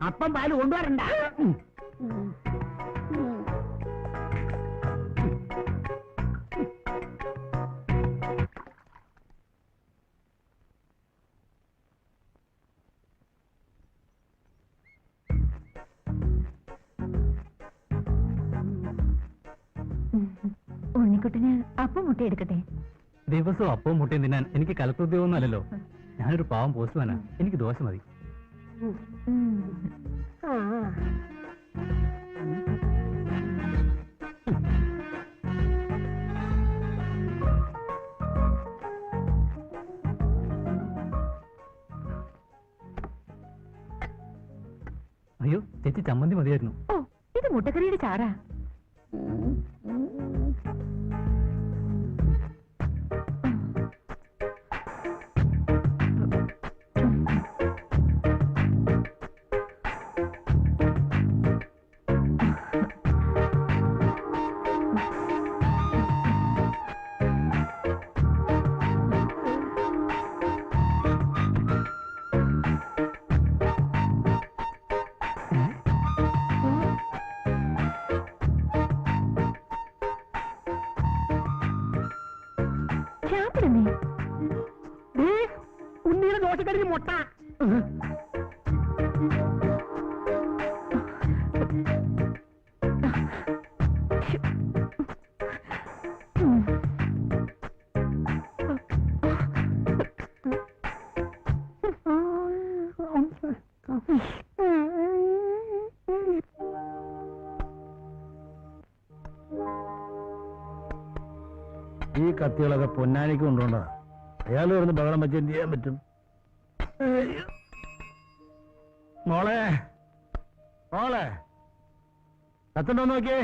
അപ്പം പാല് കൊണ്ടുവരണ്ട. ഉണ്ണിക്കുട്ടിന് അപ്പം മുട്ട എടുക്കട്ടെ? ദിവസവും അപ്പവും മുട്ടയും തിന്നാൻ എനിക്ക് കലക്ടറുദ്യോഗമൊന്നും അല്ലല്ലോ. ഞാനൊരു പാവം പോസ്റ്റ്മാനാ. എനിക്ക് ദോശ മതി. അയ്യോ ചേച്ചി, ചമ്മന്തി മതിയായിരുന്നു. ഓ, ഇത് മുട്ടക്കറിയുടെ ചാറാ. ഉണ്ണിയുടെ ദോശക്കടിക്ക് മുട്ട. ഈ കത്തികളൊക്കെ പൊന്നാനിക്ക് കൊണ്ടുപോണ്ടാ. അയാൾ വരുന്ന ബഹളം വെച്ച് എന്ത് ചെയ്യാൻ പറ്റും? മോളെ മോളെ കത്തുണ്ടോ നോക്കിയേ.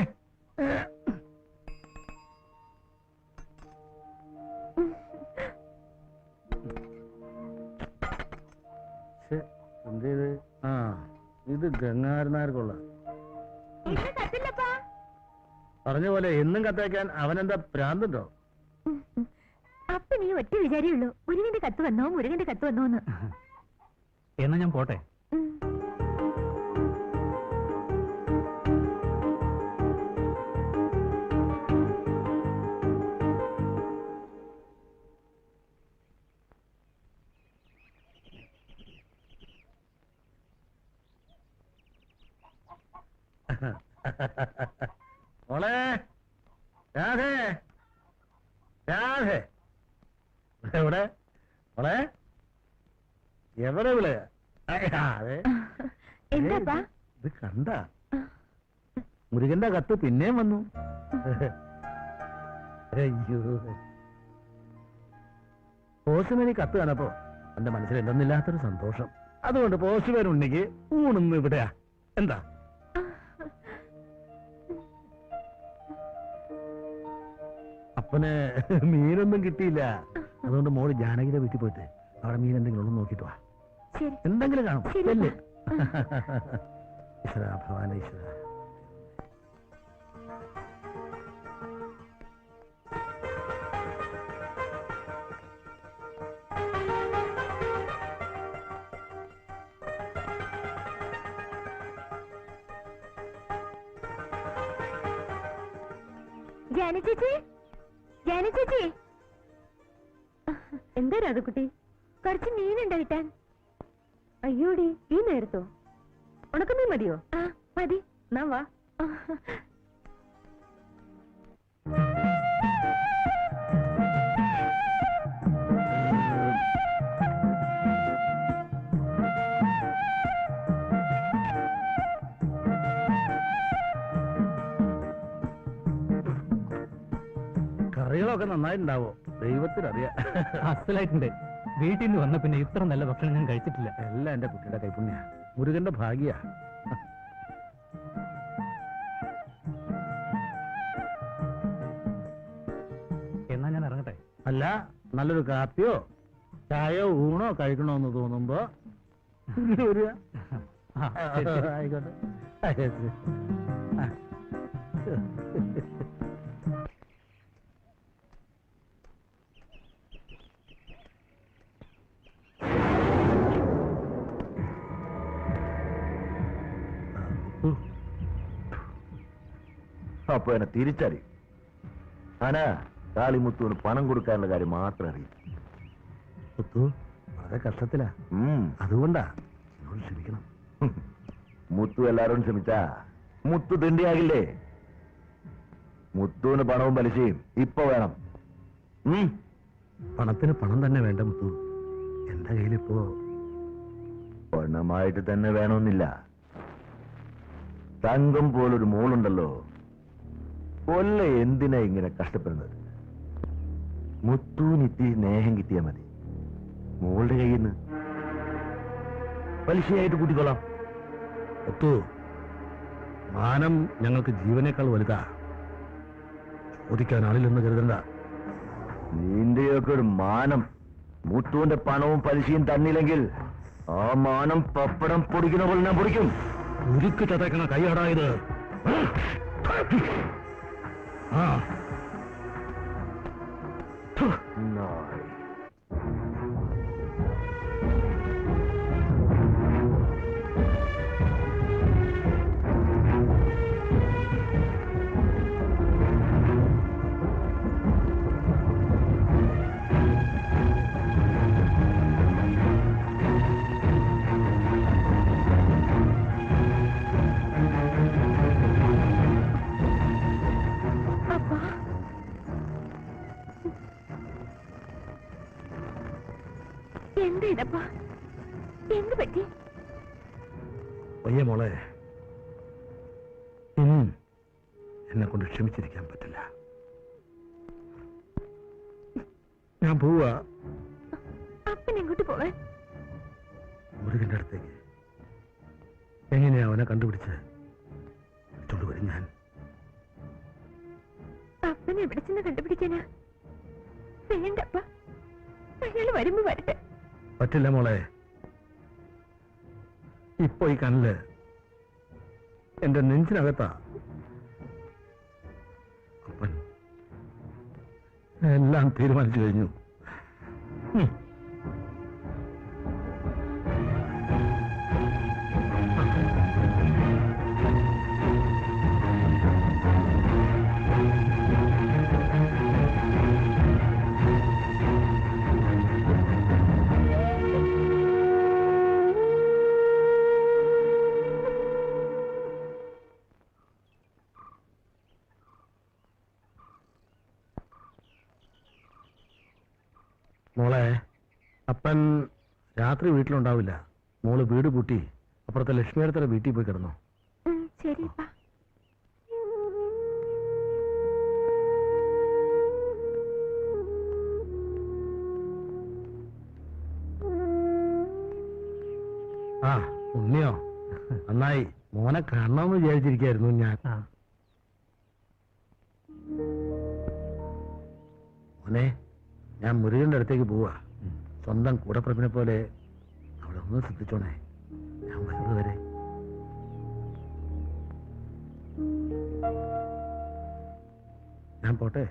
എന്ത് ചെയ്ത്? ആ, ഇത് ഗംഗാരനാർക്കുള്ള പറഞ്ഞ പോലെ എന്നും കത്തയക്കാൻ അവനെന്താ പ്രാന്തുണ്ടോ? അപ്പൊ നീ ഒറ്റ വിചാരിയുള്ളൂ, മുരുകന്റെ കത്ത് വന്നോ മുരുകന്റെ കത്ത് വന്നോന്ന്. എന്നാ ഞാൻ പോട്ടെ. മോളെ രാധേ, രാധേ എവിടെ? മോളെ എവിടെ വിള? എന്താ ഇത് കണ്ട മുരുകന്റെ കത്ത് പിന്നെയും വന്നു. അയ്യോ, പോസ്റ്റ്മാനി കത്ത് കാണപ്പോ എന്റെ മനസ്സിൽ എന്തെന്നില്ലാത്തൊരു സന്തോഷം. അതുകൊണ്ട് പോസ്റ്റ്മാൻ ഉണ്ടെങ്കിൽ ഊണൊന്നും ഇവിടെയാ. എന്താ അപ്പന് മീനൊന്നും കിട്ടിയില്ല. അതുകൊണ്ട് മോള് ജാനകിയുടെ വീട്ടിൽ പോയിട്ട് അവിടെ മീൻ എന്തെങ്കിലും ഉള്ളു നോക്കിട്ട് വാ. എന്തെങ്കിലും കാണും. ഈശ്വര ഭഗവാൻ, ഈശ്വര. ജാനി ചേച്ചി, ജാനി ചേച്ചി. എന്താ രാധക്കുട്ടി, കുറച്ച് മീനുണ്ടോ കിട്ടാൻ? അയ്യോടി, ഈ നേരത്തോ? ഉണക്കമീൻ മതിയോ? ആ മതി. എന്നാ വാ. കറികളൊക്കെ നന്നായിട്ടുണ്ടാവോ? ദൈവത്തിനറിയാം. അസലായിട്ടുണ്ട്. വീട്ടിൽ നിന്ന് വന്ന പിന്നെ ഇത്ര നല്ല ഭക്ഷണം ഞാൻ കഴിച്ചിട്ടില്ല. എല്ലാം എന്റെ കുട്ടിയുടെ കൈപ്പുണ്യ, മുരുകന്റെ ഭാഗ്യ. എന്നാ ഞാൻ ഇറങ്ങട്ടെ. അല്ല, നല്ലൊരു കാപ്പിയോ ചായയോ ഊണോ കഴിക്കണോന്ന് തോന്നുമ്പോ വരിക. ആയിക്കോട്ടെ. അപ്പൊ എന്നെ തിരിച്ചറിയും. ആനാ കാളിമുത്തുവിന് പണം കൊടുക്കാനുള്ള കാര്യം മാത്രം അറിയും. മുത്തു വളരെ കഷ്ടത്തിലാ, അതുകൊണ്ടാ എന്നോട് ക്ഷമിക്കണം. മുത്തു എല്ലാരോടും ക്ഷമിച്ചാ മുത്തു തിണ്ടിയാകില്ലേ? മുത്തുവിന് പണവും പലിശയും ഇപ്പൊ വേണം. പണത്തിന് പണം തന്നെ വേണ്ട മുത്തു. എന്റെ കയ്യിലിപ്പോ പണമായിട്ട് തന്നെ വേണമെന്നില്ല. തങ്കം പോലൊരു മോളുണ്ടല്ലോ, കൊല്ല എന്തിനാ ഇങ്ങനെ കഷ്ടപ്പെടുന്നത്? മുത്തുവിന് ഇത്തിരി സ്നേഹം കിട്ടിയാൽ മതി. മോളുടെ കയ്യിൽ നിന്ന് പലിശയായിട്ട് കൂട്ടിക്കൊള്ളാം. മുത്തു, മാനം ഞങ്ങൾക്ക് ജീവനേക്കാൾ വലുതാ. ചോദിക്കാൻ ആളില്ലെന്ന് കരുതണ്ട. നിന്റെയൊക്കെ ഒരു മാനം മുത്തുവിന്റെ പണവും പലിശയും തന്നില്ലെങ്കിൽ ആ മാനം പപ്പടം പൊടിക്കുന്ന പോലെ ഞാൻ പൊടിക്കും. ഉരുക്ക് ചതക്കണ കൈയടായത്. ആ നായ്. എന്താ ഇതപ്പാ? എന്ത് പറ്റി? പയ്യ മോളെ, ഇനിയും എന്നെ കൊണ്ട് ക്ഷമിച്ചിരിക്കാൻ പറ്റില്ല. ഞാൻ പോവാ. അപ്പൻ എങ്ങോട്ട് പോവാൻ? മുരുകന്റെ അടുത്തേക്ക്. എങ്ങനെയാ അവനെ കണ്ടുപിടിച്ച് വരും ഞാൻ? അപ്പനെ എവിടെ ചെന്ന് കണ്ടുപിടിക്കാനാ? വേണ്ടപ്പ, അയാള് വരുമ്പോ വരട്ടെ. പറ്റില്ല മോളെ. ഇപ്പൊ ഈ കനല് എന്റെ നെഞ്ചിനകത്താ. അപ്പൻ എല്ലാം തീരുമാനിച്ചു കഴിഞ്ഞു. മോളെ, അപ്പൻ രാത്രി വീട്ടിലുണ്ടാവില്ല. മോള് വീട് പൂട്ടി അപ്പുറത്തെ ലക്ഷ്മിയുടെ വീട്ടിൽ പോയി കിടന്നു. ശരി. ആ ഉണ്ണിയോ, നന്നായി. മോനെ കാണണമെന്ന് വിചാരിച്ചിരിക്കായിരുന്നു ഞാൻ. മോനെ, ഞാൻ മുരുകന്റെ അടുത്തേക്ക് പോവാ. സ്വന്തം കൂടപ്പിറപ്പിനെ പോലെ അവിടെ ഒന്ന് ശ്രദ്ധിച്ചോണേ. ഞാൻ വരുന്നത് വരെ. ഞാൻ പോട്ടെ.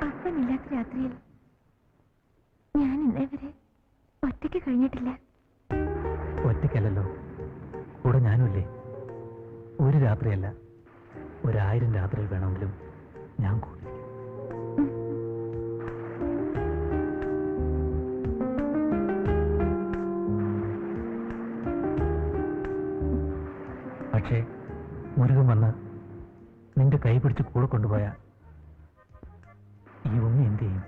അപ്പനില്ലാത്ത രാത്രിയിൽ ഞാൻ ഇന്നേ വരെ ഒറ്റയ്ക്ക് കഴിഞ്ഞിട്ടില്ല. ഒറ്റയ്ക്കല്ലല്ലോ, കൂടെ ഞാനുമില്ലേ. ഒരു രാത്രിയല്ല, 1000 രാത്രിയിൽ വേണമെങ്കിലും ഞാൻ കൂടിയിരിക്കും. പക്ഷേ മുരുകൻ വന്ന് നിന്റെ കൈ പിടിച്ച് കൂടെ കൊണ്ടുപോയ ഈ ഉണ്ണി എന്ത് ചെയ്യും?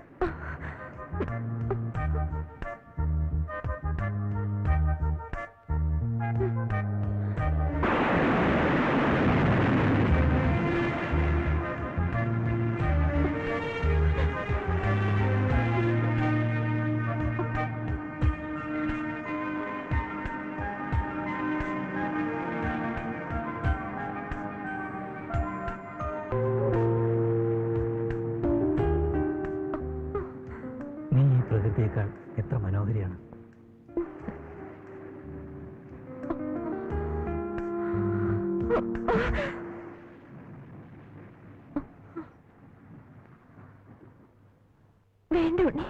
വേണ്ട ഉണ്ണി,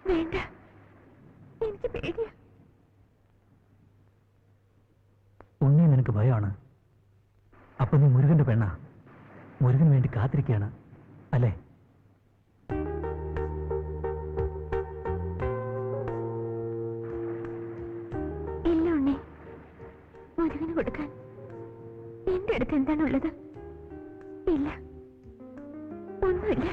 വേണ്ട. എനിക്ക് പേടിയാ. ഉണ്ണി നിനക്ക് ഭയമാണ്. അപ്പൊ നീ മുരുകന്റെ പെണ്ണാ. മുരുകന് വേണ്ടി കാത്തിരിക്കുകയാണ് അല്ലേ? ഇല്ല ഉണ്ണി, മുരുകന് കൊടുക്കാൻ എന്റെ അടുത്ത് എന്താണുള്ളത്? ഇല്ല, ഒന്നുമില്ല.